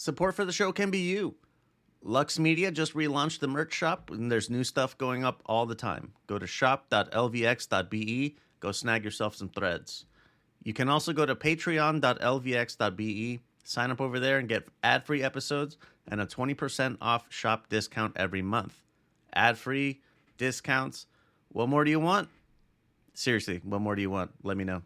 Support for the show can be you. Lux Media just relaunched the merch shop, and there's new stuff going up all the time. Go to shop.lvx.be, go snag yourself some threads. You can also go to patreon.lvx.be, sign up over there and get ad-free episodes and a 20% off shop discount every month. Ad-free, discounts. What more do you want? Seriously, what more do you want? Let me know.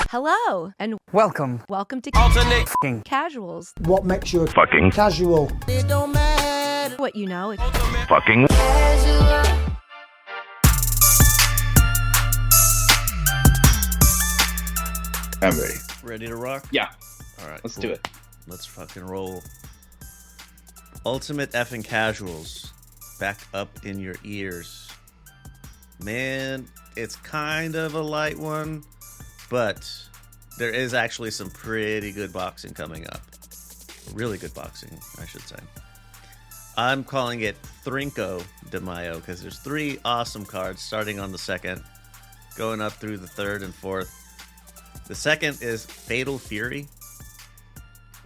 Hello and Welcome welcome to Alternate f***ing Casuals. What makes you fucking casual? it don't matter. What you know, Fucking I'm ready. Ready to rock? Yeah, All right, let's cool. do it. Let's fucking roll. Ultimate effing Casuals, back up in your ears. Man, it's kind of a light one, but there is actually some pretty good boxing coming up. Really good boxing, I should say. I'm calling it Trinco de Mayo because there's 3 awesome cards starting on the 2nd, going up through the 3rd and 4th. The 2nd is Fatal Fury.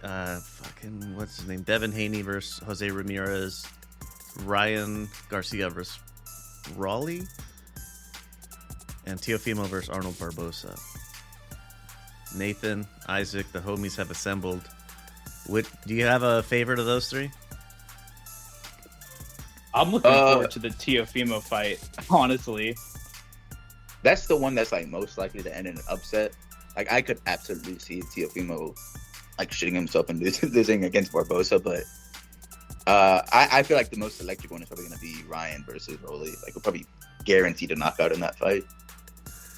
What's his name? Devin Haney versus Jose Ramirez. Ryan Garcia versus Raleigh. And Teofimo versus Arnold Barbosa. Nathan, Isaac, the homies have assembled. Do you have a favorite of those 3? I'm looking forward to the Teofimo fight, honestly. That's the one that's like most likely to end in an upset. Like I could absolutely see Teofimo like shitting himself and losing against Barbosa, but I feel like the most electric one is probably going to be Ryan versus Rolly. Like we're probably guaranteed a knockout in that fight.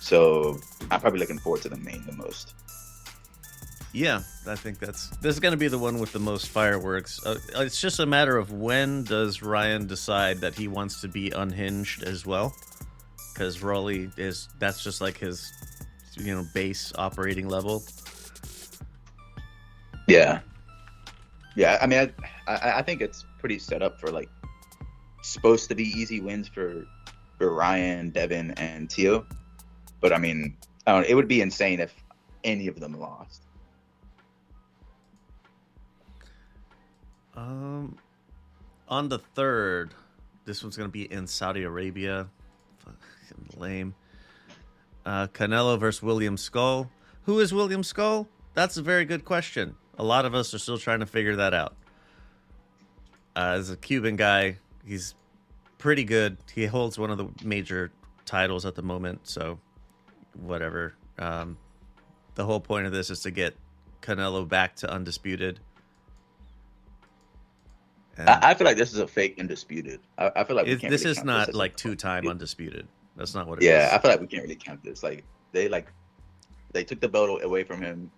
So I'm probably looking forward to the main the most. Yeah, I think this is going to be the one with the most fireworks. It's just a matter of when does Ryan decide that he wants to be unhinged as well, because Rolly that's just like his base operating level. Yeah. I mean, I think it's pretty set up for like supposed to be easy wins for Ryan, Devin, and Teo. But I mean, I don't know, it would be insane if any of them lost. On the 3rd, this one's going to be in Saudi Arabia. Fucking lame. Canelo versus William Skull. Who is William Skull? That's a very good question. A lot of us are still trying to figure that out. As a Cuban guy, he's pretty good. He holds one of the major titles at the moment, so whatever. The whole point of this is to get Canelo back to undisputed. I feel like this is a fake undisputed. I feel like this is not like 2-time undisputed. That's not what it is. Yeah, I feel like we can't really count this. Like they took the belt away from him,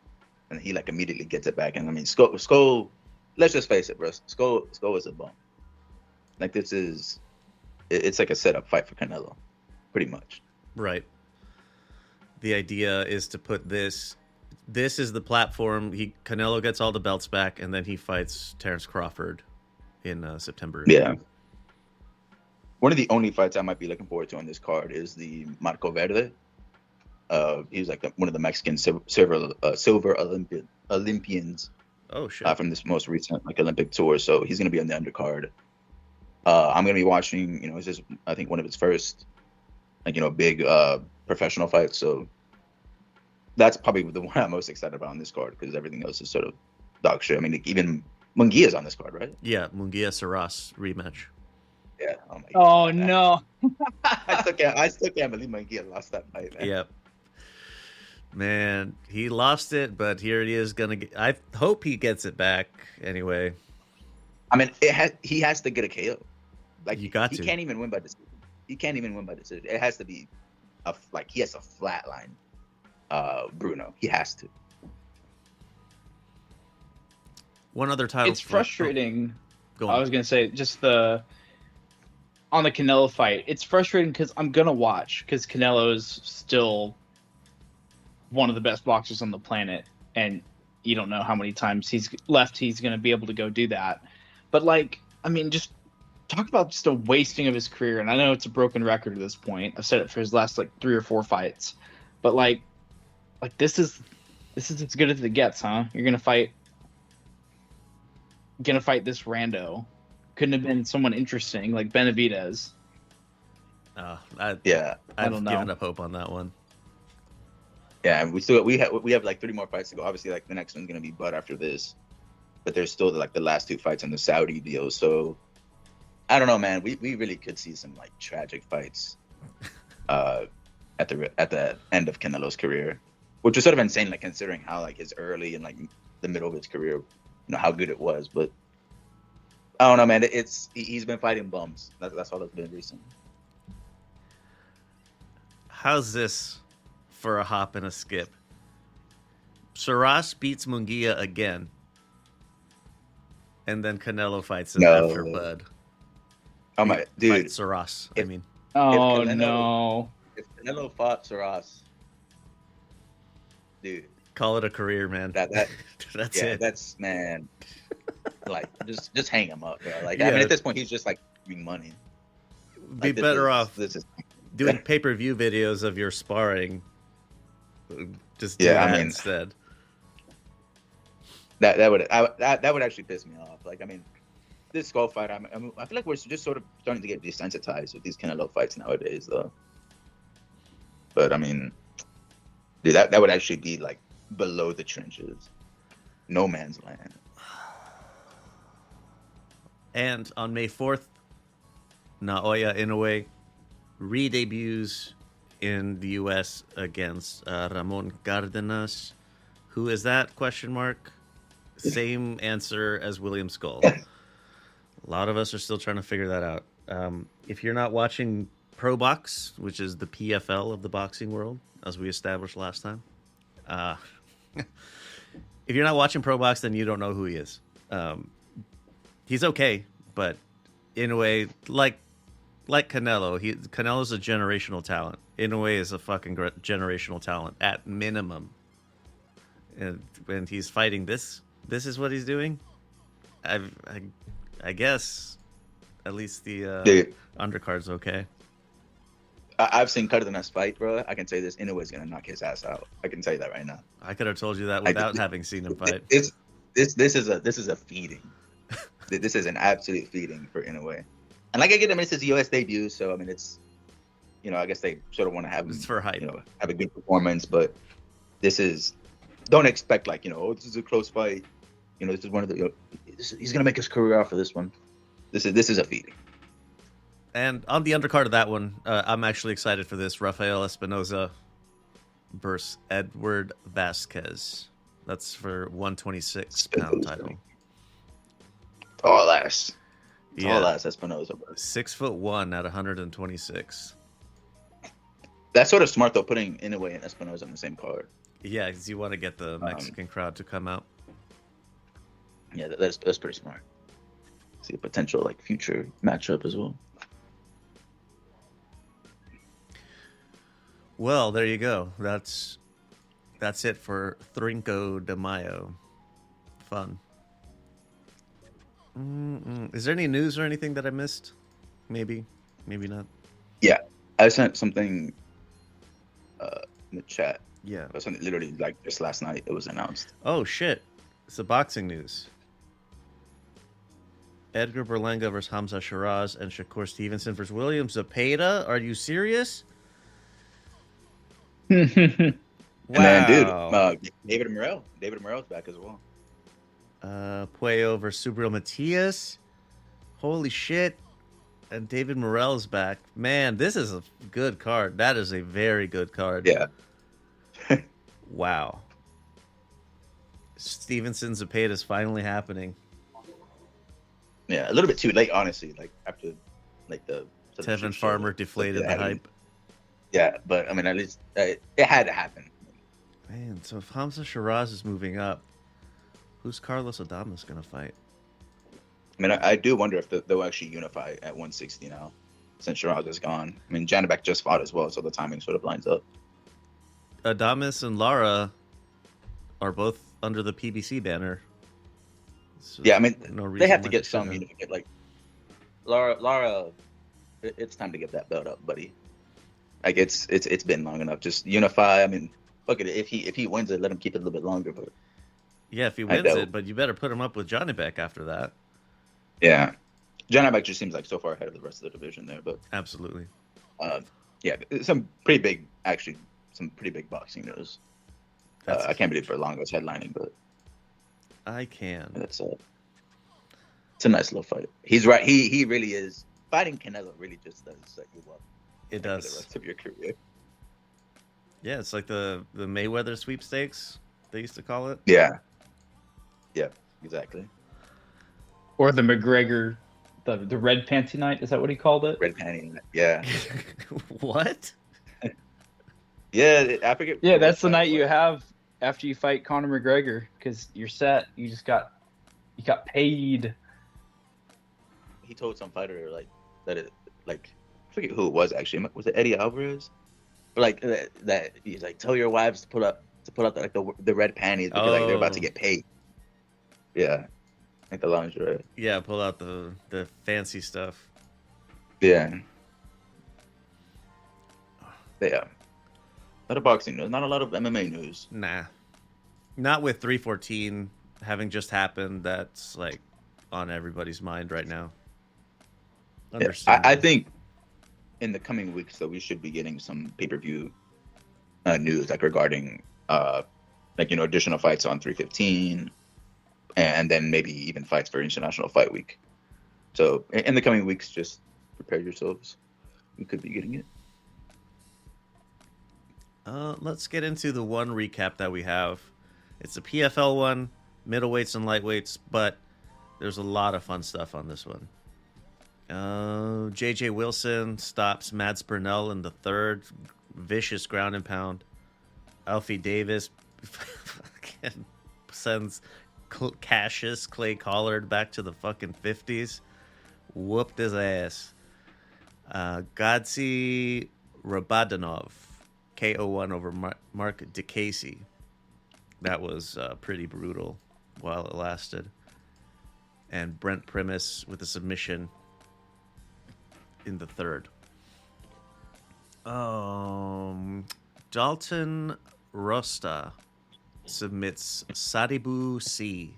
and he like immediately gets it back. And I mean, Skull. Let's just face it, bro. Skull is a bum. Like it's like a setup fight for Canelo, pretty much. Right. The idea is to put this is the platform. Canelo gets all the belts back, and then he fights Terrence Crawford in September. Yeah. One of the only fights I might be looking forward to on this card is the Marco Verde. He's like one of the Mexican silver Olympians. Oh shit! From this most recent like Olympic tour, so he's gonna be on the undercard. I'm gonna be watching. It's just I think one of his first, big professional fights. So that's probably the one I'm most excited about on this card because everything else is sort of dog shit. I mean, even Munguia's on this card, right? Yeah, Munguia Saras rematch. Yeah. Oh no! I still can't believe Munguia lost that fight, man. Yep. Man, he lost it, but here he is I hope he gets it back anyway. I mean, he has to get a KO. Like he can't even win by decision. It has to be he has a flatline. Bruno, he has to. One other title. It's frustrating. Go on. I was gonna say just on the Canelo fight. It's frustrating because I'm gonna watch because Canelo is still one of the best boxers on the planet, and you don't know how many times he's gonna be able to go do that. But just talk about just a wasting of his career. And I know it's a broken record at this point. I've said it for his last 3 or 4 fights. But like this is as good as it gets, huh? You're gonna fight this rando. Couldn't have been someone interesting like Benavidez. Yeah, I I've don't know. given up hope on that one. yeah. And we have like 3 more fights to go. Obviously, like the next one's gonna be Bud after this, but there's still like the last 2 fights on the Saudi deal. So I don't know, man. We really could see some like tragic fights at the end of Canelo's career, which was sort of insane, like considering how like his early and like the middle of his career, you know, how good it was. But I don't know, man. He's been fighting bums. That's all that's been recent. How's this for a hop and a skip? Saras beats Munguia again, and then Canelo fights him No. after Bud. Oh my dude! Fights Saras. I mean, Oh Canelo- no. If Canelo fought Saras, dude, call it a career, man. that That's yeah, it. that's man. Like just hang him up, bro. Like I Yeah. mean, at this point, he's just like giving money. Be Like, this better is- off This is doing pay-per-view videos of your sparring. Just do Yeah, I that mean- instead. that would actually piss me off. Like I mean, this Skull fight, I feel like we're just sort of starting to get desensitized with these Canelo fights nowadays, though. But I mean, dude, that would actually be like below the trenches, no man's land. And on May 4th, Naoya Inoue re-debuts in the U.S. against Ramon Cardenas. Who is that? Question mark. Same answer as William Skull. A lot of us are still trying to figure that out. If you're not watching Pro Box, which is the PFL of the boxing world, as we established last time, if you're not watching Pro Box, then you don't know who he is. He's okay, but Inoue, like Canelo, Canelo's a generational talent. Inoue is a fucking generational talent at minimum. And when he's fighting this is what he's doing. I guess at least the Dude, undercard's okay. I've seen Cardenas fight, bro. I can say this: Inoue's gonna knock his ass out. I can tell you that right now. I could have told you that without having seen him fight. This is a feeding. This is an absolute feeding for Inoue. And like I get him, it's his US debut, so I mean it's, you know, I guess they sort of want to have him, It's for hype. you know, have a good performance, but this is, don't expect like, you know, oh, this is a close fight. You know, this is one of the, you know, he's gonna make his career off of this one. This is a feeding. And on the undercard of that one, I'm actually excited for this. Rafael Espinoza versus Edward Vasquez. That's for 126 pound title. All ass. Yeah. All ass Espinoza, bro. 6'1" at 126. That's sort of smart though, putting Inoue and Espinoza on the same card. Yeah, because you want to get the Mexican crowd to come out. Yeah, that's pretty smart. See a potential like future matchup as well. Well, there you go. That's it for Trinco de Mayo. Fun. Is there any news or anything that I missed? Maybe not. Yeah, I sent something in the chat. Yeah. It was something literally like just last night. It was announced. Oh shit! It's the boxing news. Edgar Berlanga versus Hamza Shiraz and Shakur Stevenson versus William Zepeda. Are you serious? Wow. And then, dude, David Morrell's back as well. Puello versus Subriel Matias. Holy shit. And David Morrell's back. Man, this is a good card. That is a very good card. Yeah. Wow. Stevenson Zepeda is finally happening. Yeah, a little bit too late, honestly. Like after, like the Tevin Farmer deflated the hype. Yeah, but I mean, at least it had to happen. Man, so if Hamza Shiraz is moving up, who's Carlos Adames going to fight? I mean, I do wonder if they'll actually unify at 160 now, since Shiraz is gone. I mean, Janibek just fought as well, so the timing sort of lines up. Adames and Lara are both under the PBC banner. So Yeah, I mean, no they reason have to why get they some shouldn't. unification. Like Lara, it's time to give that belt up, buddy. Like it's been long enough. Just unify. I mean, look at it. If he wins it, let him keep it a little bit longer. But Yeah, if he I wins doubt. it, but you better put him up with Johnny Beck after that. yeah, John Aback just seems like so far ahead of the rest of the division there. But Absolutely. yeah, some pretty big, actually, some pretty big boxing news. That's, I can't believe Berlongo's headlining, but I can. it's a nice little fight. He's right. He really is. Fighting Canelo really just does set you up It for the does. rest of your career. Yeah, it's like the Mayweather sweepstakes, they used to call it. Yeah. Yeah, exactly. Or the McGregor, the red panty night. Is that what he called it? Red panty. Yeah. What? Yeah, I forget. Yeah, that's the night you have after you fight Conor McGregor because you're set. You got paid. He told some fighter that it I forget who it was actually. Was it Eddie Alvarez? But that he's like, tell your wives to put up the red panties because they're about to get paid. Yeah, like the lingerie. Yeah, pull out the fancy stuff. Yeah. Yeah. A lot of boxing news, not a lot of MMA news. Nah. Not with 314 having just happened. That's like on everybody's mind right now. Yeah, Understandable. I think in the coming weeks, though, we should be getting some pay-per-view news, regarding, additional fights on 315, and then maybe even fights for International Fight Week. So in the coming weeks, just prepare yourselves. We could be getting it. Let's get into the one recap that we have. It's a PFL one, middleweights and lightweights, but there's a lot of fun stuff on this one. JJ Wilson stops Mads Burnell in the third. Vicious ground and pound. Alfie Davis fucking sends Cassius Clay Collard back to the fucking 50s. Whooped his ass. Godsi Rabadanov KO1 over Mark DeCasey. That was pretty brutal while it lasted. And Brent Primus with a submission in the third. Dalton Rosta submits Sadibu C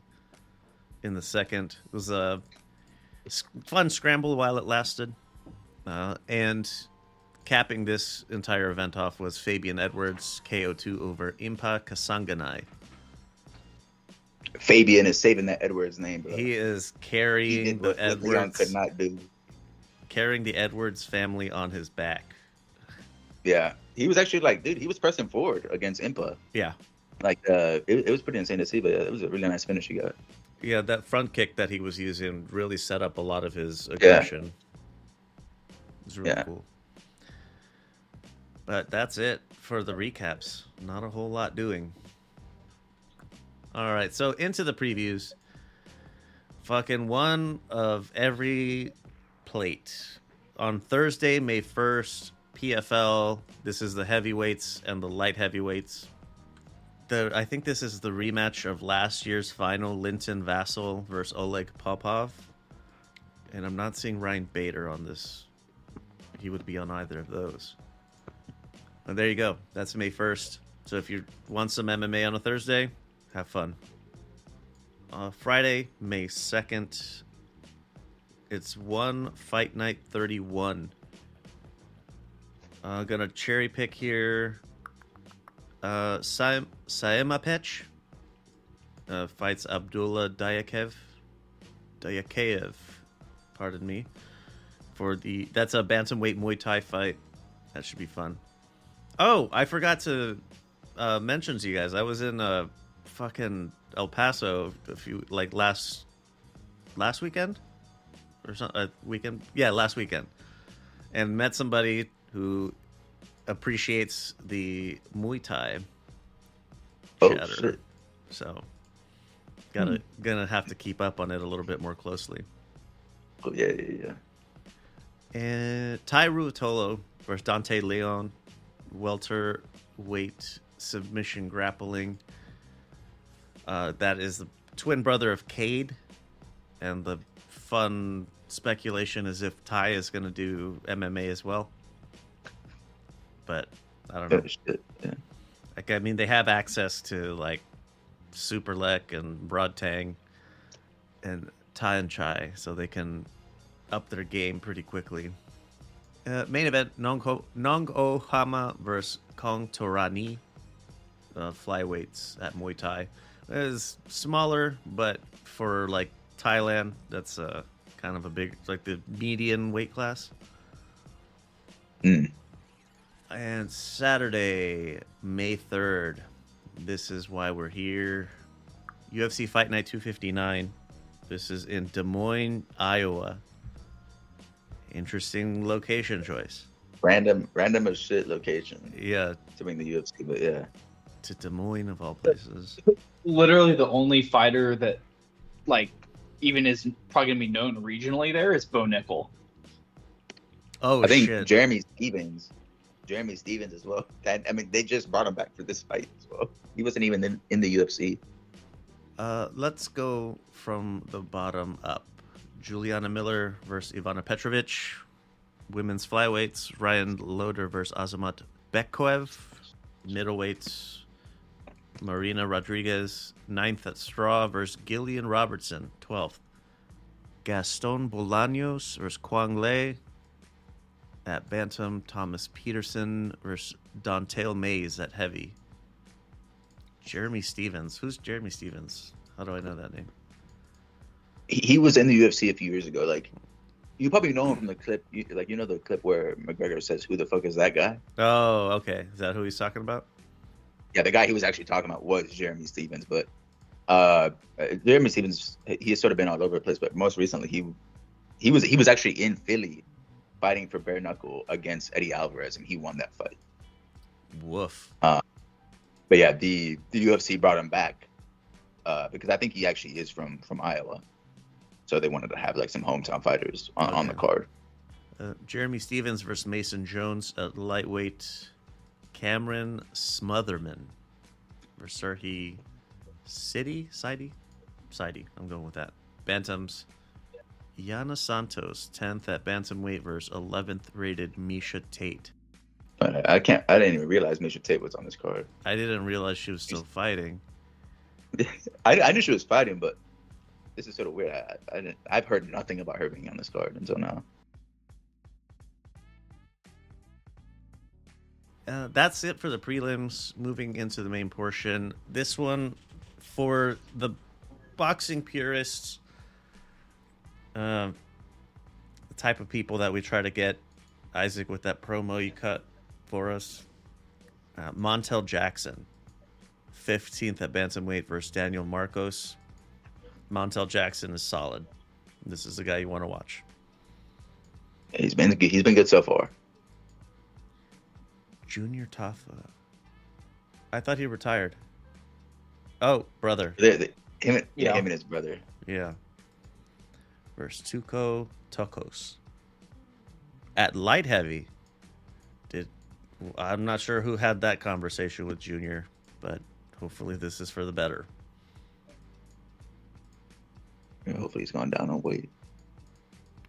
in the second. It was a fun scramble while it lasted. And capping this entire event off was Fabian Edwards KO2 over Impa Kasanganay. Fabian is saving that Edwards name, bro. He is He carrying did the what Leon Edwards, could not do. carrying the Edwards family on his back. Yeah, he was actually dude, he was pressing forward against Impa. Yeah. It was pretty insane to see, but it was a really nice finish he got. Yeah, that front kick that he was using really set up a lot of his aggression. It was really cool. But that's it for the recaps. Not a whole lot doing. All right, so into the previews. Fucking one of every plate. On Thursday, May 1st, PFL. This is the heavyweights and the light heavyweights. I think this is the rematch of last year's final, Linton Vassell versus Oleg Popov. And I'm not seeing Ryan Bader on this. He would be on either of those. And there you go. That's May 1st. So if you want some MMA on a Thursday, have fun. Friday, May 2nd. It's one Fight Night 31. Gonna cherry pick here. Saimapech fights Abdullah Dayakev, pardon me, that's a bantamweight Muay Thai fight. That should be fun. Oh, I forgot to mention to you guys. I was in fucking El Paso last weekend or something. Weekend, yeah, last weekend, and met somebody who appreciates the Muay Thai chatter. Shit. So gonna have to keep up on it a little bit more closely. Oh, yeah. And Ty Ruotolo versus Dante Leon, welterweight submission grappling. That is the twin brother of Cade, and the fun speculation is if Ty is gonna do MMA as well. but I don't know. Oh, shit. Yeah. Like, I mean, they have access to like Super Lek and Broad Tang and Tian Chai, so they can up their game pretty quickly. Main event: Nong O Hama versus Kong Torani, flyweights at Muay Thai. It is smaller, but for like Thailand, that's kind of a big, like the median weight class. Mm. And Saturday, May 3rd, this is why we're here. UFC Fight Night 259. This is in Des Moines, Iowa. Interesting location choice. Random as shit location Yeah, to bring the UFC, but yeah. to Des Moines of all places. Literally the only fighter that, like, even is probably gonna be known regionally there is Bo Nickel. Oh, I think shit. Jeremy Stevens as well. I mean, they just brought him back for this fight as well. He wasn't even in the UFC. Let's go from the bottom up. Juliana Miller versus Ivana Petrovic. Women's flyweights, Ryan Loder versus Azamat Bekkoev. Middleweights, Marina Rodriguez, 9th at Straw versus Gillian Robertson, 12th. Gaston Bolaños versus Kwang Lei. At Bantam, Thomas Peterson versus Dontail Mays at Heavy. Jeremy Stevens. Who's Jeremy Stevens? How do I know that name? He was in the UFC a few years ago. Like, you probably know him from the clip. You know the clip where McGregor says, "Who the fuck is that guy?" Oh, okay. Is that who he's talking about? Yeah, the guy he was actually talking about was Jeremy Stevens. But Jeremy Stevens, he has sort of been all over the place. But most recently, he was actually in Philly fighting for bare knuckle against Eddie Alvarez, and he won that fight. Woof. But yeah, the UFC brought him back because I think he actually is from Iowa, so they wanted to have like some hometown fighters on the Okay. card. Jeremy Stevens versus Mason Jones at lightweight. Cameron Smotherman versus Serhi Sidi. I'm going with that. Bantams. Yana Santos, 10th at bantamweight versus 11th rated Misha Tate. I didn't even realize Misha Tate was on this card. I didn't realize she was still fighting. I knew she was fighting, but this is sort of weird. I've heard nothing about her being on this card until now. That's it for the prelims. Moving into the main portion. This one, for the boxing purists, the type of people that we try to get, Isaac, with that promo you cut for us. Montel Jackson, 15th at bantamweight versus Daniel Marcos. Montel Jackson is solid. This is the guy you want to watch. He's been good so far. Junior Tafa. I thought he retired. Oh, brother. Him and his brother. Yeah. Versus Tuco Tokos. At light heavy, I'm not sure who had that conversation with Junior, but hopefully this is for the better. Yeah, hopefully he's gone down on weight.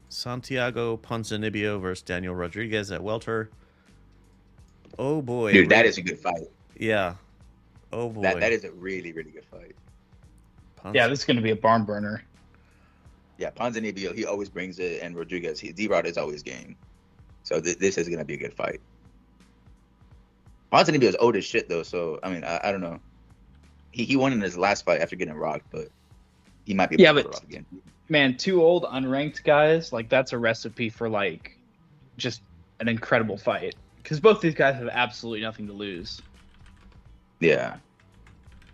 Santiago Ponzinibbio versus Daniel Rodriguez at welter. Oh boy. Dude, that is a good fight. Yeah. Oh boy. That is a really, really good fight. Yeah, this is going to be a barn burner. Yeah, Ponzinibbio, he always brings it, and Rodriguez, D-Rod is always game. So this is going to be a good fight. Ponzinibbio is old as shit, though, so, I mean, I don't know. He won in his last fight after getting rocked, but he might be able to rock again. Man, two old unranked guys, like, that's a recipe for, like, just an incredible fight. Because both these guys have absolutely nothing to lose. Yeah.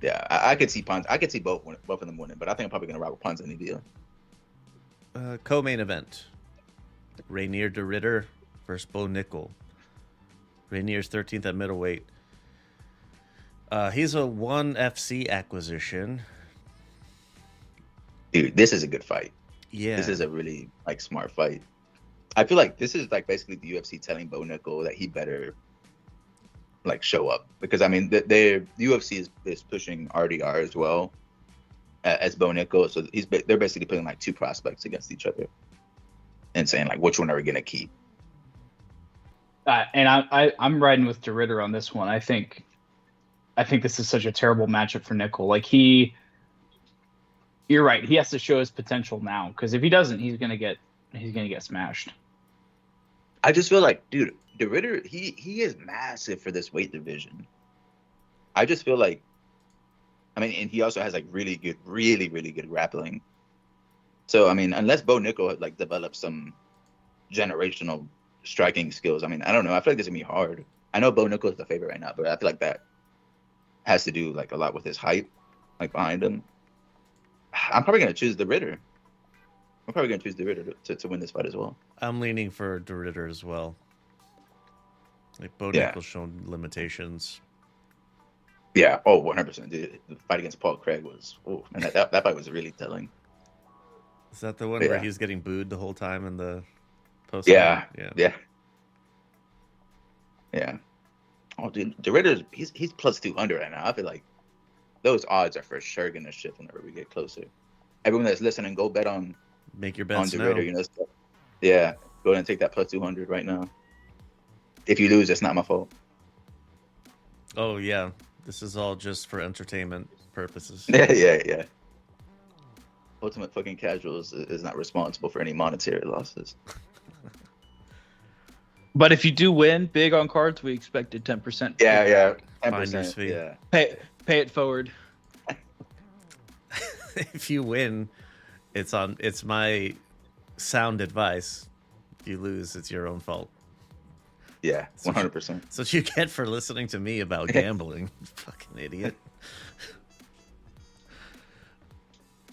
Yeah, I could see both of them winning, but I think I'm probably going to rock with Ponzinibbio. Co-main event. Rainier de Ritter versus Bo Nickel. Rainier's 13th at middleweight. He's a ONE FC acquisition. Dude, this is a good fight. Yeah. This is a really, like, smart fight. I feel like this is, like, basically the UFC telling Bo Nickel that he better, like, show up. Because, I mean, the UFC is pushing RDR as well as Bo Nickel. So they're basically putting, like, two prospects against each other and saying, like, which one are we going to keep? And I'm riding with DeRitter on this one. I think this is such a terrible matchup for Nickel. Like you're right. He has to show his potential now, because if he doesn't, he's gonna get smashed. I just feel like, dude, the Ritter, he is massive for this weight division. I just feel like, I mean, and he also has like really good grappling. So I mean, unless Bo Nickel like develops some generational striking skills, I mean, I don't know. I feel like this is gonna be hard. I know Bo Nickel is the favorite right now, but I feel like that has to do like a lot with his height, like behind him. I'm probably gonna choose the Ritter. I'm probably gonna choose the Ritter to win this fight as well. I'm leaning for DeRitter as well. Like Bo Yeah. Nickel's shown limitations. Yeah. Oh, 100%. Dude, the fight against Paul Craig was, oh, and that fight was really telling. Is that the one Yeah. where he was getting booed the whole time in the post? Yeah. Yeah. Yeah. Oh, dude, the Ritter's he's plus 200 right now. I feel like those odds are for sure gonna shift whenever we get closer. Everyone that's listening, go bet on Make your on bets the now. Ritter. You know, yeah, go ahead and take that plus 200 right now. If you lose, it's not my fault. Oh yeah, this is all just for entertainment purposes. Yeah. Ultimate fucking Casuals is not responsible for any monetary losses. But if you do win big on cards, we expect a 10%. Yeah, Finder's 10%. fee. Yeah. Pay it forward. If you win, it's my sound advice. If you lose, it's your own fault. Yeah, 100%. That's what you get for listening to me about gambling. Fucking idiot.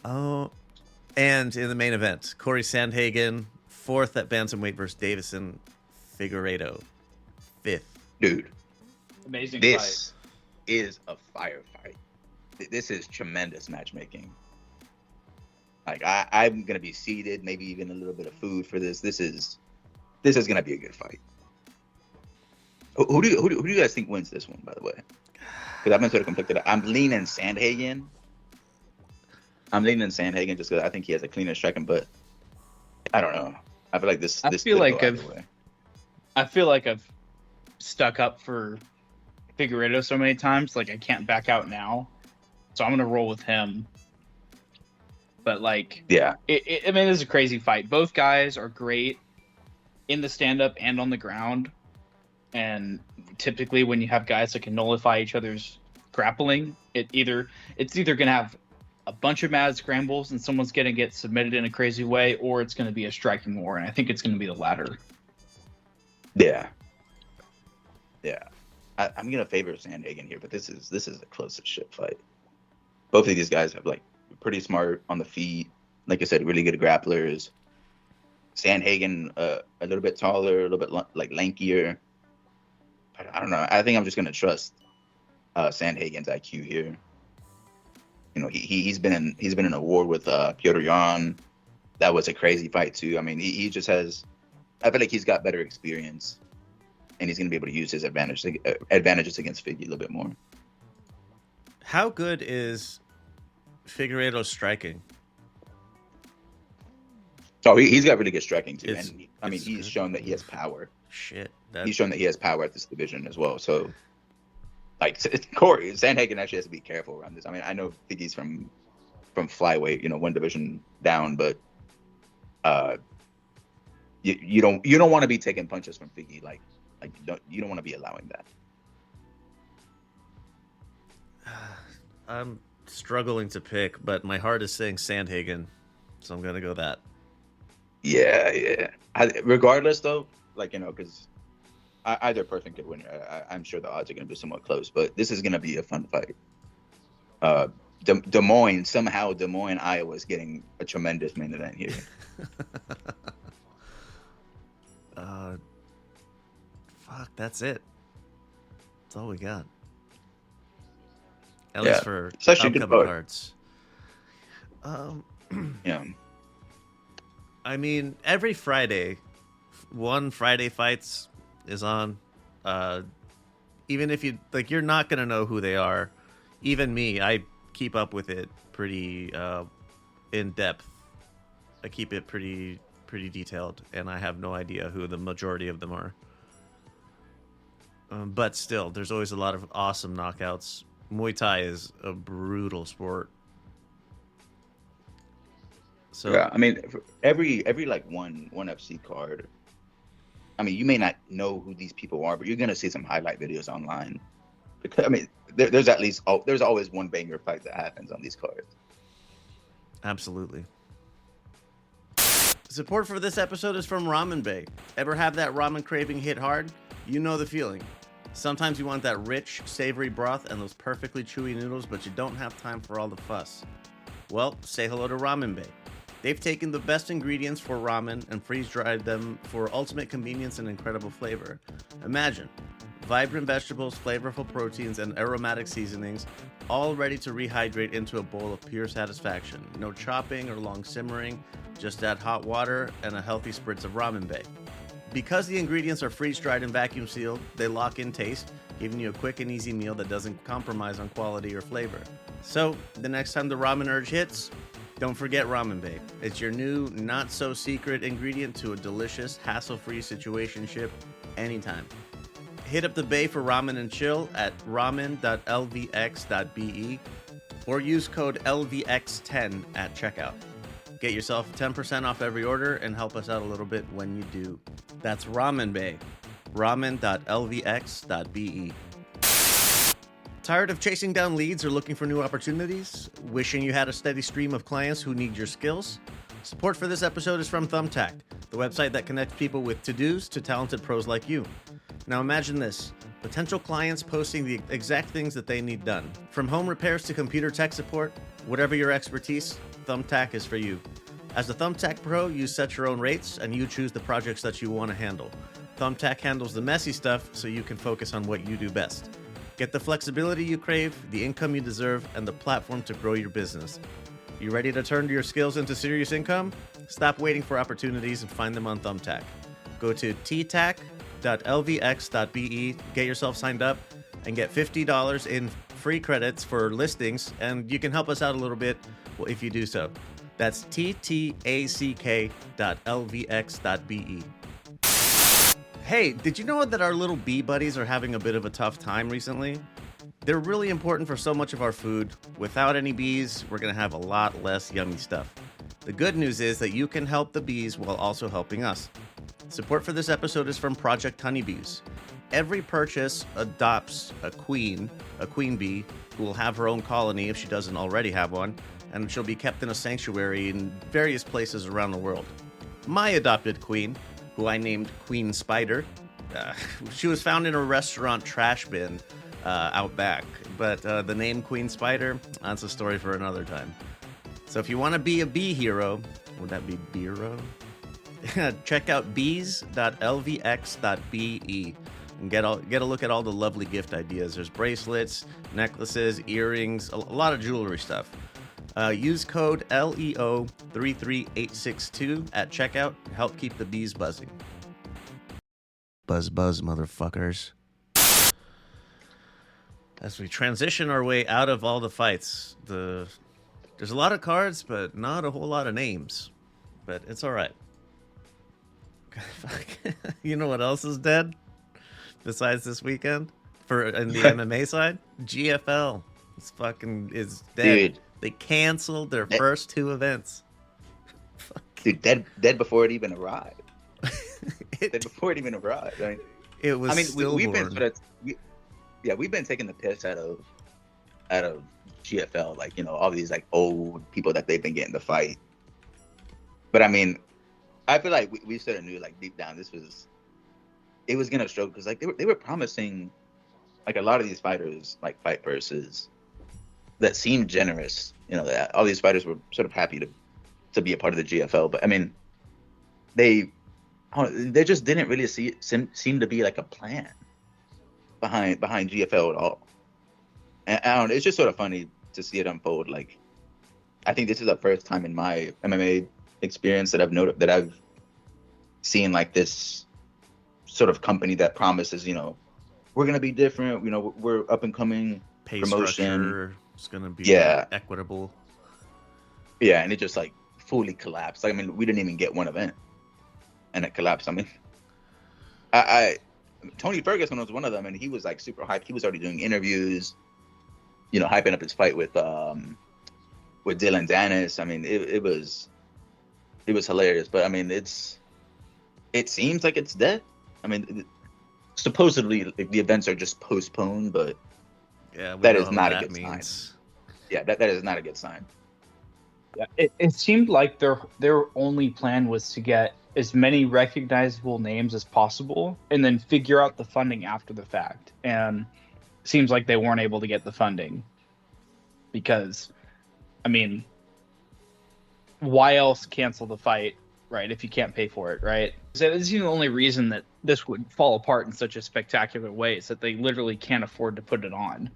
Oh, and in the main event, Corey Sandhagen, 4th at bantamweight versus Davison Figueiredo, 5th. Dude, Amazing this is a firefight. This is tremendous matchmaking. Like I'm gonna be seated, maybe even a little bit of food for this. This is gonna be a good fight. Who do you guys think wins this one, by the way? Because I've been sort of conflicted. I'm leaning Sandhagen. Just because I think he has a cleaner striking, but I don't know. I feel like this. I this feel could like go either way. I feel like I've stuck up for Figueiredo so many times, like I can't back out now. So I'm gonna roll with him. But like, Yeah, I mean, this is a crazy fight. Both guys are great in the stand-up and on the ground. And typically, when you have guys that can nullify each other's grappling, it's either gonna have a bunch of mad scrambles and someone's gonna get submitted in a crazy way, or it's gonna be a striking war. And I think it's gonna be the latter. yeah. I'm gonna favor Sandhagen here, but this is the closest shit fight. Both of these guys have like pretty smart on the feet. Like I said, really good grapplers. Sandhagen a little bit taller, a little bit like lankier. But I don't know. I think I'm just gonna trust Sandhagen's IQ here. You know, he's been in a war with Piotr Yan. That was a crazy fight too. I mean, he just has. I feel like he's got better experience, and he's gonna be able to use his advantages against Figgy a little bit more. How good is Figueiredo striking? Oh, he's got really good striking too, It's- and I mean, it's he's good. shown that he has power. Shit. He's shown that he has power at this division as well. So, like, Corey Sandhagen actually has to be careful around this. I mean, I know Figgy's from flyweight, you know, one division down, but you don't want to be taking punches from Figgy. Like you don't want to be allowing that. I'm struggling to pick, but my heart is saying Sandhagen, so I'm gonna go that. Yeah. Regardless, though, like, you know, because either person could win. I'm sure the odds are going to be somewhat close, but this is going to be a fun fight. Des Moines, Iowa is getting a tremendous main event here. Fuck, that's it. That's all we got. At Yeah, least for it's actually a good upcoming card. cards. Yeah. I mean, every Friday, one Friday Fights is on. Even if you're not gonna know who they are. Even me, I keep up with it pretty in depth. I keep it pretty detailed, and I have no idea who the majority of them are. But still, there's always a lot of awesome knockouts. Muay Thai is a brutal sport. So Yeah, I mean, for every like one FC card. I mean, you may not know who these people are, but you're gonna see some highlight videos online. Because I mean, there's at least there's always one banger fight that happens on these cards. absolutely. Support for this episode is from Ramen Bay. Ever have that ramen craving hit hard? You know the feeling. Sometimes you want that rich, savory broth and those perfectly chewy noodles, but you don't have time for all the fuss. Well, say hello to Ramen Bay. They've taken the best ingredients for ramen and freeze-dried them for ultimate convenience and incredible flavor. Imagine, vibrant vegetables, flavorful proteins, and aromatic seasonings, all ready to rehydrate into a bowl of pure satisfaction. No chopping or long simmering, just add hot water and a healthy spritz of Ramen Bay. Because the ingredients are freeze-dried and vacuum sealed, they lock in taste, giving you a quick and easy meal that doesn't compromise on quality or flavor. So, the next time the ramen urge hits, don't forget Ramen Bay. It's your new, not-so-secret ingredient to a delicious, hassle-free situationship anytime. Hit up the Bay for ramen and chill at ramen.lvx.be or use code LVX10 at checkout. Get yourself 10% off every order and help us out a little bit when you do. That's Ramen Bay. ramen.lvx.be. Tired of chasing down leads or looking for new opportunities? Wishing you had a steady stream of clients who need your skills? Support for this episode is from Thumbtack, the website that connects people with to-dos to talented pros like you. Now imagine this. Potential clients posting the exact things that they need done. From home repairs to computer tech support, whatever your expertise, Thumbtack is for you. As a Thumbtack Pro, you set your own rates and you choose the projects that you want to handle. Thumbtack handles the messy stuff so you can focus on what you do best. Get the flexibility you crave, the income you deserve, and the platform to grow your business. You ready to turn your skills into serious income? Stop waiting for opportunities and find them on Thumbtack. Go to ttac.lvx.be, get yourself signed up, and get $50 in free credits for listings, and you can help us out a little bit if you do so. That's ttac.lvx.be. Hey, did you know that our little bee buddies are having a bit of a tough time recently? They're really important for so much of our food. Without any bees, we're going to have a lot less yummy stuff. The good news is that you can help the bees while also helping us. Support for this episode is from Project Honeybees. Every purchase adopts a queen bee, who will have her own colony if she doesn't already have one, and she'll be kept in a sanctuary in various places around the world. My adopted queen, who I named Queen Spider, she was found in a restaurant trash bin out back, but the name Queen Spider, that's a story for another time. So if you want to be a bee hero, would that be Biro? Check out bees.lvx.be and get a look at all the lovely gift ideas. There's bracelets, necklaces, earrings, a lot of jewelry stuff. Use code LEO33862 at checkout to help keep the bees buzzing. Buzz, buzz, motherfuckers. As we transition our way out of all the fights, there's a lot of cards, but not a whole lot of names. But it's all right. You know what else is dead besides this weekend in the MMA side? GFL is dead. Dude. They canceled their first two events. Dude, dead before it even arrived. Dead before it even arrived. I mean, it was. I mean, we've been stillborn. we've been taking the piss out of GFL, like, you know, all these like old people that they've been getting to fight. But I mean, I feel like we sort of knew, like, deep down it was gonna struggle, because like they were promising like a lot of these fighters like fight purses that seemed generous. You know, that all these fighters were sort of happy to be a part of the GFL. But I mean, they just didn't really seem to be like a plan behind GFL at all. And I don't know, it's just sort of funny to see it unfold. Like, I think this is the first time in my MMA experience that I've seen like this sort of company that promises, you know, we're gonna be different. You know, we're up and coming. Pay promotion. structure is going to be equitable. Yeah, and it just like fully collapsed. Like, I mean, we didn't even get one event, and it collapsed. I mean, I Tony Ferguson was one of them, and he was like super hyped. He was already doing interviews, you know, hyping up his fight with Dylan Dennis. I mean, it was hilarious. But I mean, it seems like it's dead. I mean, supposedly like, the events are just postponed, but Yeah, we that know is what not a that good sign. means. Yeah, that is not a good sign. Yeah, it seemed like their only plan was to get as many recognizable names as possible and then figure out the funding after the fact. And it seems like they weren't able to get the funding because, I mean, why else cancel the fight, right, if you can't pay for it, right? So this is the only reason that this would fall apart in such a spectacular way is that they literally can't afford to put it on.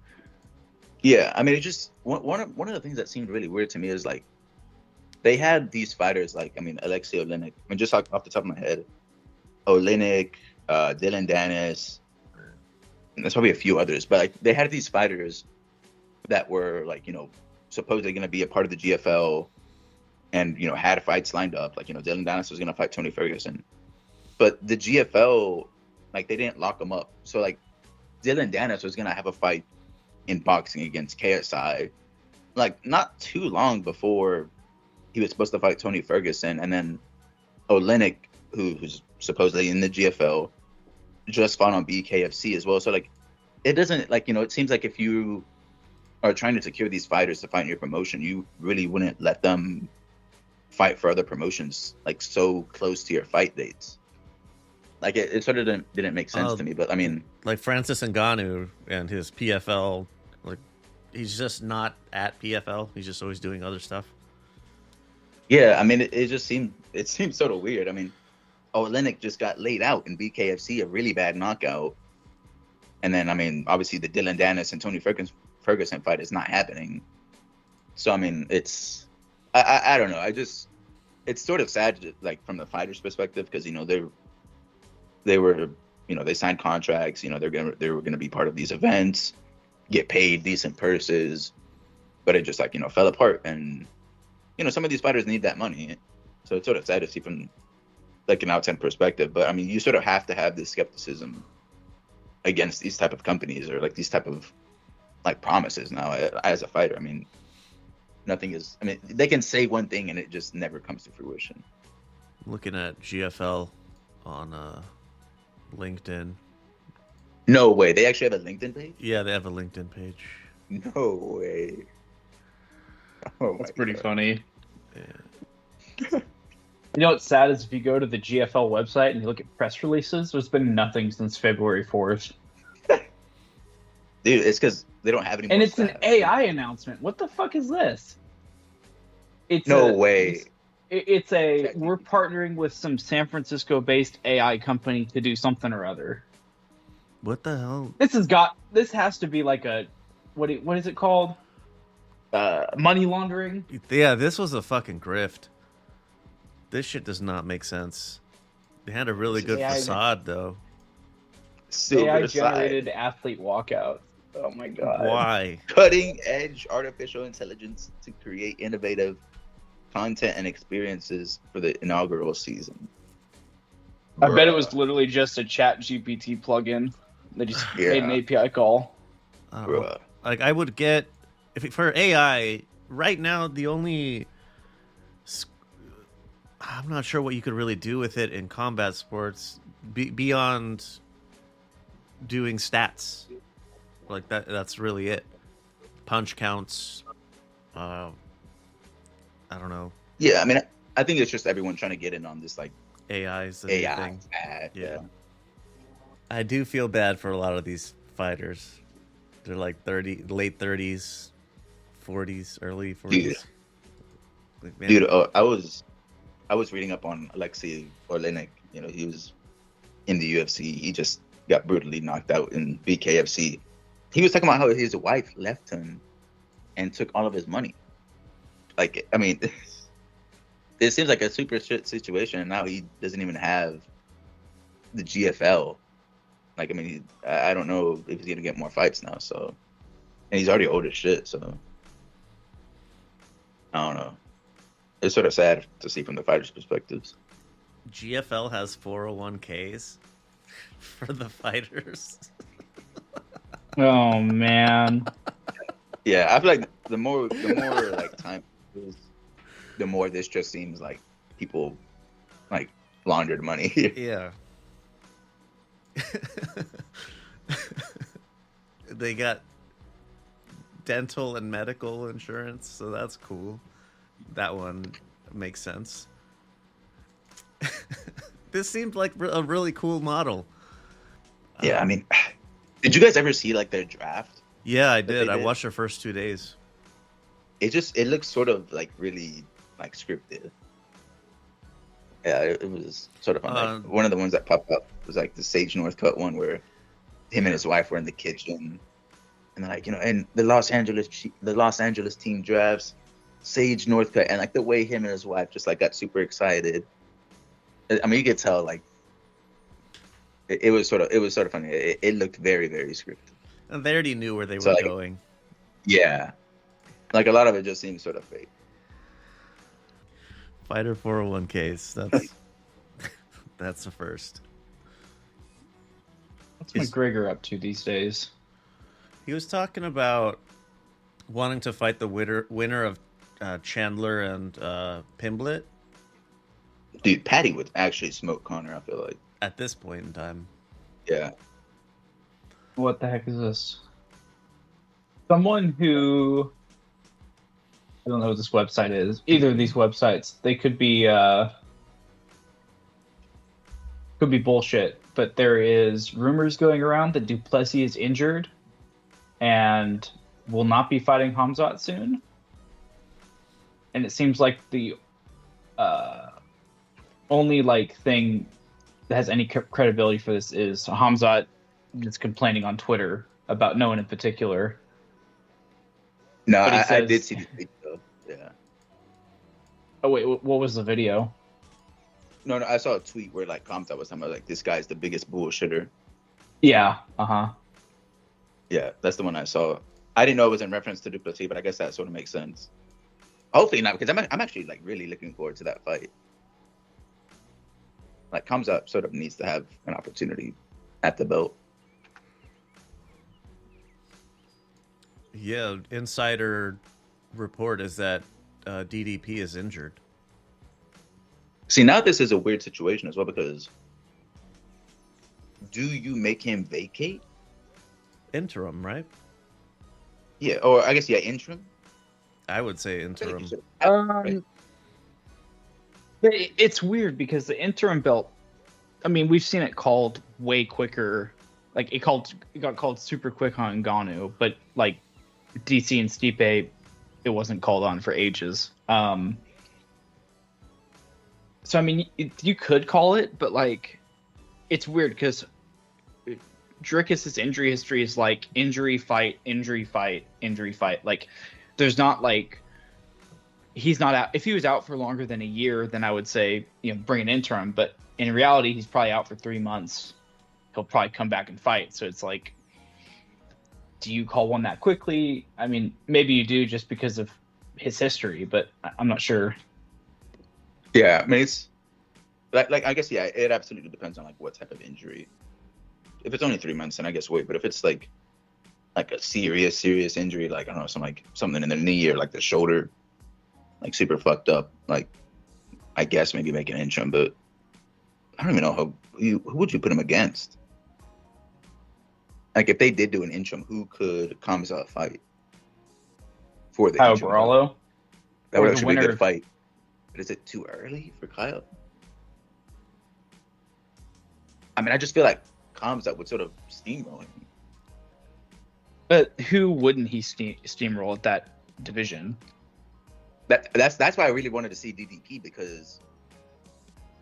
Yeah, I mean, it just one of the things that seemed really weird to me is like they had these fighters like, I mean, Alexei Oleinik. I mean, just off the top of my head, Oleinik, Dylan Dennis, and there's probably a few others, but like they had these fighters that were like, you know, supposedly going to be a part of the GFL, and you know had fights lined up. Like, you know, Dylan Dennis was going to fight Tony Ferguson, but the GFL, like, they didn't lock him up. So like Dylan Dennis was going to have a fight in boxing against KSI, like not too long before he was supposed to fight Tony Ferguson. And then Oleinik, who's supposedly in the GFL, just fought on BKFC as well. So like, it doesn't, like, you know, it seems like if you are trying to secure these fighters to fight in your promotion, you really wouldn't let them fight for other promotions like so close to your fight dates. Like it sort of didn't make sense to me. But I mean, Like Francis Ngannou and his PFL, like he's just not at PFL. He's just always doing other stuff. yeah, I mean, it just seemed sort of weird. I mean, Oleinik just got laid out in BKFC, a really bad knockout. And then, I mean, obviously the Dylan Dennis and Tony Ferguson fight is not happening. So, I mean, I don't know. It's sort of sad, like, from the fighter's perspective, because, you know, they were, you know, they signed contracts, you know, they were gonna be part of these events, get paid decent purses, but it just, like, you know, fell apart. And, you know, some of these fighters need that money. So it's sort of sad to see from, like, an outside perspective. But I mean, you sort of have to have this skepticism against these type of companies, or like these type of like promises now as a fighter. I mean, nothing is, I mean, they can say one thing and it just never comes to fruition. Looking at GFL on LinkedIn. No way. They actually have a LinkedIn page? Yeah, they have a LinkedIn page. No way. Oh, That's my pretty God. funny. Yeah. You know what's sad is if you go to the GFL website and you look at press releases, there's been nothing since February 4th. Dude, it's because they don't have any more And it's an staff. AI announcement. What the fuck is this? It's No way. It's we're partnering with some San Francisco-based AI company to do something or other. What the hell? This has to be like a what is it called? Money laundering. Yeah, this was a fucking grift. This shit does not make sense. They had a really It's good AI facade, though. Silver AI side. generated athlete walkout. Oh my god. Why? Cutting edge artificial intelligence to create innovative content and experiences for the inaugural season. I bet it Bruh. was literally just a Chat GPT plugin. They just Yeah. made an API call. I don't know. Bruh. Like, I would get for AI right now. The only I'm not sure what you could really do with it in combat sports beyond doing stats. Like that's really it. Punch counts. I don't know. Yeah, I mean, I think it's just everyone trying to get in on this like AI's the new AI thing. fad. Yeah. I do feel bad for a lot of these fighters. They're like late 30s, 40s, early 40s. Dude. Like, man, Dude, I was reading up on Alexei Oleinik. You know, he was in the UFC. He just got brutally knocked out in BKFC. He was talking about how his wife left him and took all of his money. Like, I mean, it seems like a super shit situation. And now he doesn't even have the GFL. Like, I mean, I don't know if he's gonna get more fights now. So, and he's already old as shit. So, I don't know. It's sort of sad to see from the fighters' perspectives. GFL has 401ks. for the fighters. Oh man. Yeah, I feel like the more like time goes, the more this just seems like people like laundered money here. Yeah. They got dental and medical insurance, so that's cool. That one makes sense. This seemed like a really cool model. Yeah, I mean, did you guys ever see like their draft? Yeah, I they did. I did? watched the first 2 days. It looks sort of like really like scripted. Yeah, it was sort of fun. Like, one of the ones that popped up was like the Sage Northcutt one where him and his wife were in the kitchen, and they're like, and the Los Angeles team drafts Sage Northcutt, and like the way him and his wife just like got super excited. I mean, you could tell like it was sort of funny. It looked very, very scripted. And they already knew where they So, were like, going. Yeah, like a lot of it just seems sort of fake. Fighter 401ks. That's the first. What's Is- McGregor up to these days? He was talking about wanting to fight the winner of Chandler and Pimblett Dude, Patty would actually smoke Connor, I feel like. at this point in time. Yeah. What the heck is this? Someone who I don't know what this website is. Either of these websites, they could be bullshit. But there is rumors going around that Duplessis is injured and will not be fighting Hamzat soon. And it seems like the only like thing that has any credibility for this is Hamzat is complaining on Twitter about no one in particular. No, But he I says- did see the video. Yeah. Oh wait, what was the video? No, I saw a tweet where like Kamsa was talking about like this guy's the biggest bullshitter. Yeah. Yeah, that's the one I saw. I didn't know it was in reference to Duplessis, but I guess that sort of makes sense. Hopefully not, because I'm actually like really looking forward to that fight. Like Kamsa sort of needs to have an opportunity at the belt. Yeah, insider report is that DDP is injured. See, now this is a weird situation as well because do you make him vacate? Interim, right? Yeah, or I guess interim. I would say I feel like interim. you should have, right? But it's weird because the interim belt. I mean, we've seen it called way quicker. Like it got called super quick on Ngannou, but like DC and Stipe, it wasn't called on for ages. So I mean, you could call it, but like, it's weird because Dricus's injury history is like injury fight, injury fight, injury fight. Like, there's not like he's not out. If he was out for longer than a year, then I would say bring an interim. But in reality, he's probably out for 3 months. He'll probably come back and fight. So it's like, do you call one that quickly? I mean, maybe you do just because of his history, but I'm not sure. Yeah, I mean it's like I guess it absolutely depends on like what type of injury. If it's only 3 months, then I guess wait. But if it's like a serious injury, like I don't know, something in the knee or like the shoulder, like super fucked up, like I guess maybe make an interim. But I don't even know who would you put him against. Like if they did do an interim, who could Kamsa fight for the Kyle interim? Barallo. That or would the actually be a winner good of- fight. But is it too early for Kyle? I mean, I just feel like Kamsa would sort of steamroll him. But who wouldn't he steamroll at that division? That's why I really wanted to see DDP because,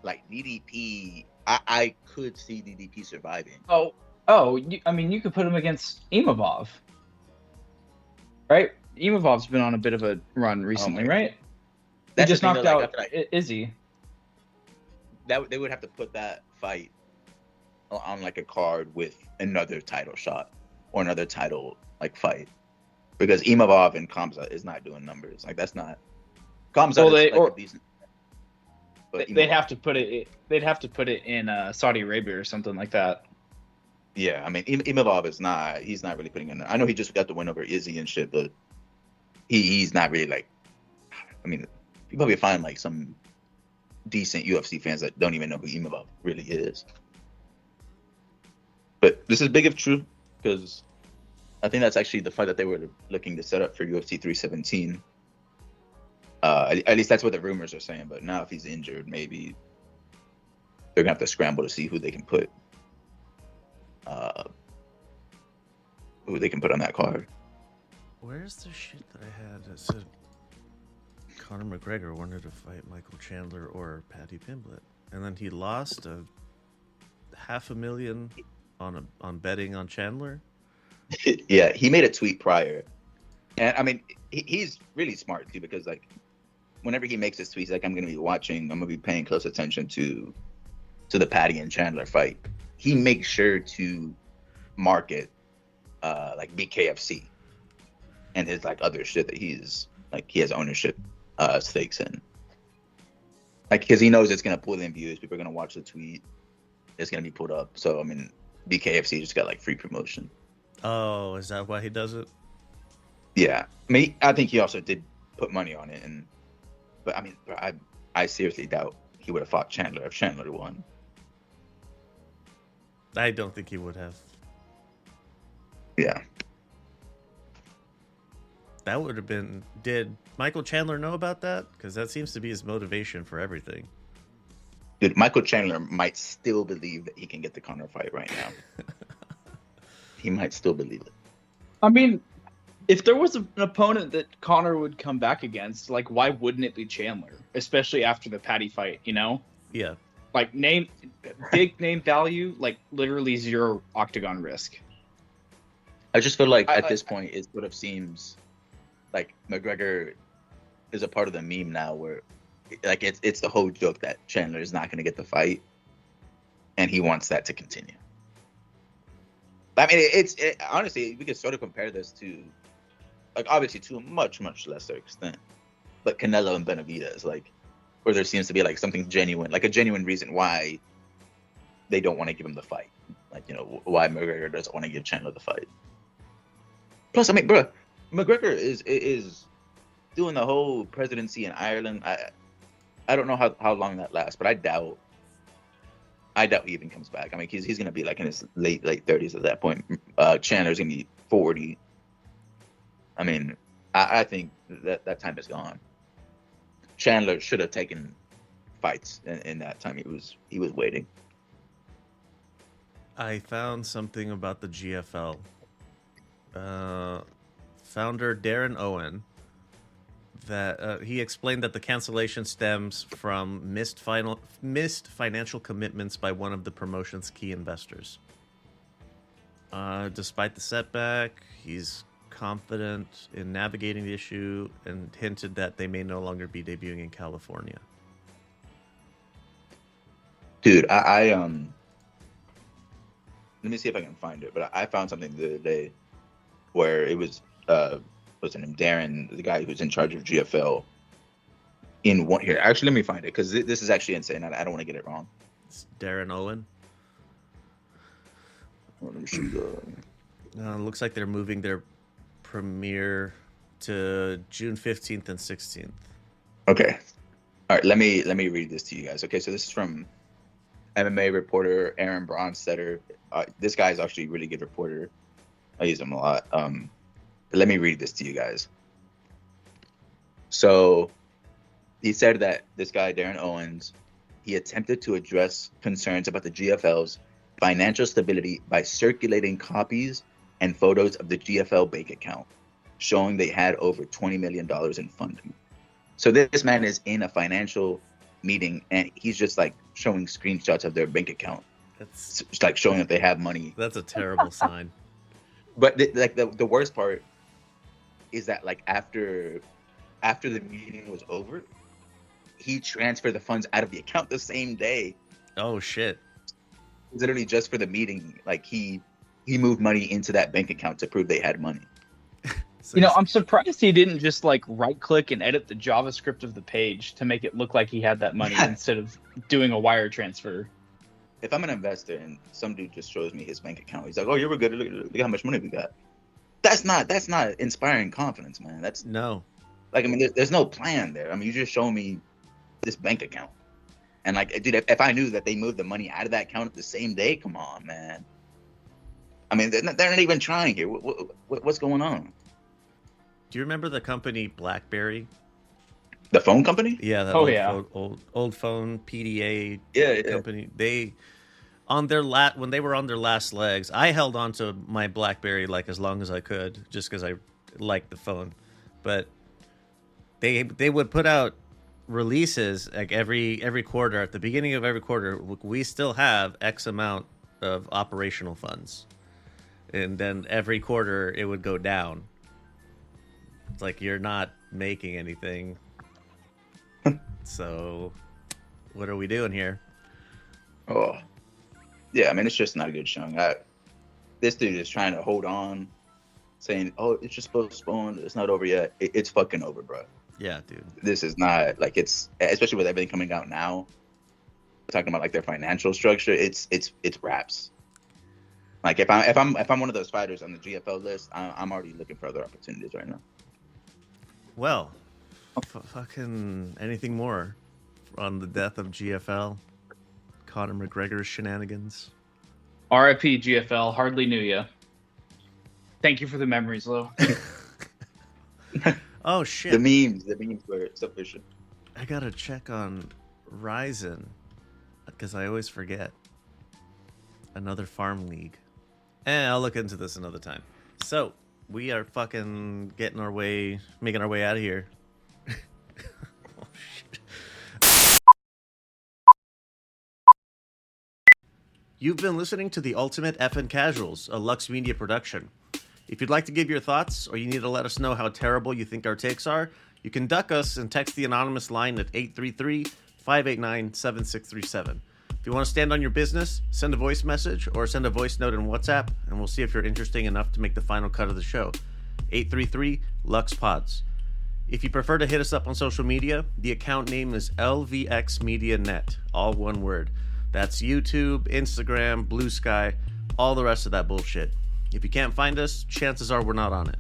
like DDP, I could see DDP surviving. I mean, you could put him against Imavov, right? Imavov's been on a bit of a run recently, my- right? He That's just the thing, knocked though, out like, I feel Izzy. that they would have to put that fight on like a card with another title shot or another title like fight because Imavov and Kamsa is not doing numbers. Like that's not Kamsa Well, is like or- a decent. But They'd have to put it. They'd have to put it in Saudi Arabia or something like that. yeah, I mean, Imavov is not. He's not really putting in. I know he just got the win over Izzy and shit, but he's not really like. I mean, you probably find like some decent UFC fans that don't even know who Imavov really is. But this is big if true, because I think that's actually the fight that they were looking to set up for UFC 317. At least that's what the rumors are saying. But now if he's injured, maybe they're gonna have to scramble to see who they can put on that card. Where's the shit that I had that said Conor McGregor wanted to fight Michael Chandler or Paddy Pimblett, and then he lost $500,000 on betting on Chandler? Yeah, he made a tweet prior, and I mean he's really smart too, because like whenever he makes his tweets, like I'm gonna be paying close attention to the Paddy and Chandler fight. He makes sure to market like BKFC and his like other shit that he has ownership stakes in, like because he knows it's gonna pull in views. People are gonna watch the tweet. It's gonna be put up. So I mean, BKFC just got like free promotion. Oh, is that why he does it? Yeah, I mean, I think he also did put money on it, but I mean, I seriously doubt he would have fought Chandler if Chandler won. I don't think he would have. Yeah. That would have been. Did Michael Chandler know about that? Because that seems to be his motivation for everything. Dude, Michael Chandler might still believe that he can get the Conor fight right now. He might still believe it. I mean, if there was an opponent that Conor would come back against, like, why wouldn't it be Chandler? Especially after the Paddy fight, you know? Yeah. Like, big name value, like, literally zero octagon risk. I just feel like at this point, it sort of seems like McGregor is a part of the meme now, where like it's the whole joke that Chandler is not going to get the fight, and he wants that to continue. I mean, honestly, we could sort of compare this to, like, obviously to a much lesser extent, but Canelo and Benavidez, like, where there seems to be like something genuine, like a genuine reason why they don't want to give him the fight, like, you know, why McGregor doesn't want to give Chandler the fight. Plus, I mean, bro, McGregor is doing the whole presidency in Ireland. I don't know how long that lasts, but I doubt he even comes back. I mean, he's gonna be like in his late 30s at that point. Chandler's gonna be 40. I mean, I think that time is gone. Chandler should have taken fights in that time. He was waiting. I found something about the GFL. Founder Darren Owen, that he explained that the cancellation stems from missed financial commitments by one of the promotion's key investors. Despite the setback, he's confident in navigating the issue and hinted that they may no longer be debuting in California. Dude, I let me see if I can find it, but I found something the other day where it was what's his name, Darren, the guy who's in charge of GFL. In one here, actually, let me find it, because this is actually insane. I don't want to get it wrong. It's Darren Owen. Let me see. Looks like they're moving their premiere to June 15th and 16th. Okay, all right. Let me read this to you guys. Okay, so this is from MMA reporter Aaron Bronstetter. This guy is actually a really good reporter. I use him a lot. But let me read this to you guys. So he said that this guy, Darren Owens, he attempted to address concerns about the GFL's financial stability by circulating copies and photos of the GFL bank account, showing they had over $20 million in funding. So this man is in a financial meeting, and he's just like showing screenshots of their bank account. That's It's like showing that they have money. a terrible sign. But the worst part is that, like, after the meeting was over, he transferred the funds out of the account the same day. Oh shit. Literally just for the meeting, like he moved money into that bank account to prove they had money. You know, I'm surprised he didn't just like right click and edit the JavaScript of the page to make it look like he had that money instead of doing a wire transfer. If I'm an investor and some dude just shows me his bank account, he's like, "Oh, you're good. Look how much money we got." That's not inspiring confidence, man. That's No. like, I mean, there's no plan there. I mean, you just show me this bank account, and like, dude, if I knew that they moved the money out of that account the same day, come on, man. I mean, they're not even trying here. What's going on? Do you remember the company BlackBerry? The phone company? Yeah, that Oh, old, yeah. old phone PDA Yeah. company. They on their when they were on their last legs, I held on to my BlackBerry like as long as I could, just because I liked the phone. But they would put out releases like every quarter. At the beginning of every quarter, we still have X amount of operational funds, and then every quarter it would go down. It's like you're not making anything. So, what are we doing here? Oh, yeah. I mean, it's just not a good showing. This dude is trying to hold on, saying, "Oh, it's just postponed. It's not over yet." It's fucking over, bro. Yeah, dude. This is not like it's, especially with everything coming out now. Talking about like their financial structure, it's raps. Like if I'm one of those fighters on the GFL list, I'm already looking for other opportunities right now. Well, fucking anything more on the death of GFL? Conor McGregor's shenanigans. RIP GFL, hardly knew ya. Thank you for the memories, Lo. Oh shit! The memes were sufficient. I gotta check on Ryzen because I always forget. Another farm league. I'll look into this another time. So we are fucking making our way out of here. Oh shit! You've been listening to the Ultimate Effin' Casuals, a Lux Media production. If you'd like to give your thoughts, or you need to let us know how terrible you think our takes are, you can duck us and text the anonymous line at 833-589-7637. If you want to stand on your business, send a voice message or send a voice note in WhatsApp, and we'll see if you're interesting enough to make the final cut of the show. 833-LUX-PODS. If you prefer to hit us up on social media, the account name is LVX Media Net, all one word. That's YouTube, Instagram, Blue Sky, all the rest of that bullshit. If you can't find us, chances are we're not on it.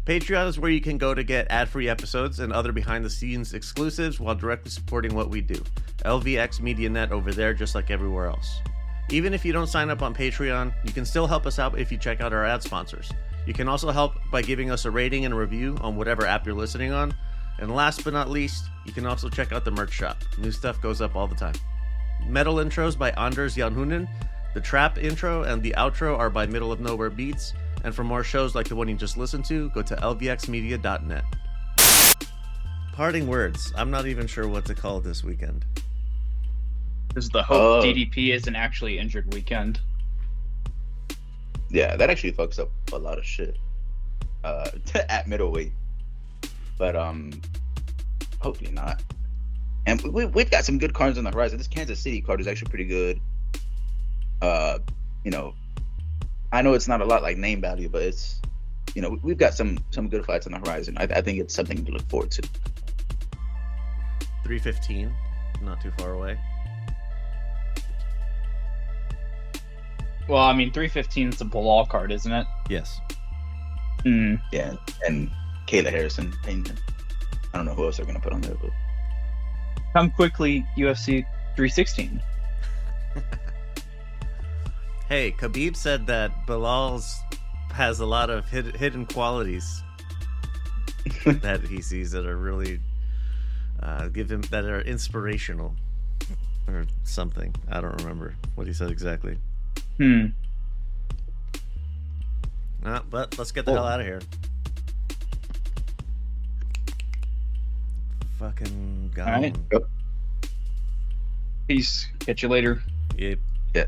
Patreon is where you can go to get ad-free episodes and other behind-the-scenes exclusives while directly supporting what we do. LVX Media Net over there just like everywhere else. Even if you don't sign up on Patreon, you can still help us out if you check out our ad sponsors. You can also help by giving us a rating and a review on whatever app you're listening on. And last but not least, you can also check out the merch shop. New stuff goes up all the time. Metal intros by Anders Janhunen. The trap intro and the outro are by Middle of Nowhere Beats. And for more shows like the one you just listened to, go to lvxmedia.net. Parting words. I'm not even sure what to call this weekend. This is the hope DDP isn't actually injured weekend. Yeah, that actually fucks up a lot of shit at middleweight. But hopefully not. And we've got some good cards on the horizon. This Kansas City card is actually pretty good. You know, I know it's not a lot like name value, but it's, you know, we've got some good fights on the horizon. I think it's something to look forward to. 315, not too far away. Well, I mean, 315 is a Bilal card, isn't it? Yes. Yeah, and Kayla Harrison. And I don't know who else they're gonna put on there, but Come quickly, UFC 316. Hey, Khabib said that Bilal's has a lot of hidden qualities that he sees that are really that are inspirational or something. I don't remember what he said exactly. But let's get the hell out of here. Fucking gone. All right. Yep. Peace. Catch you later. Yep. yeah.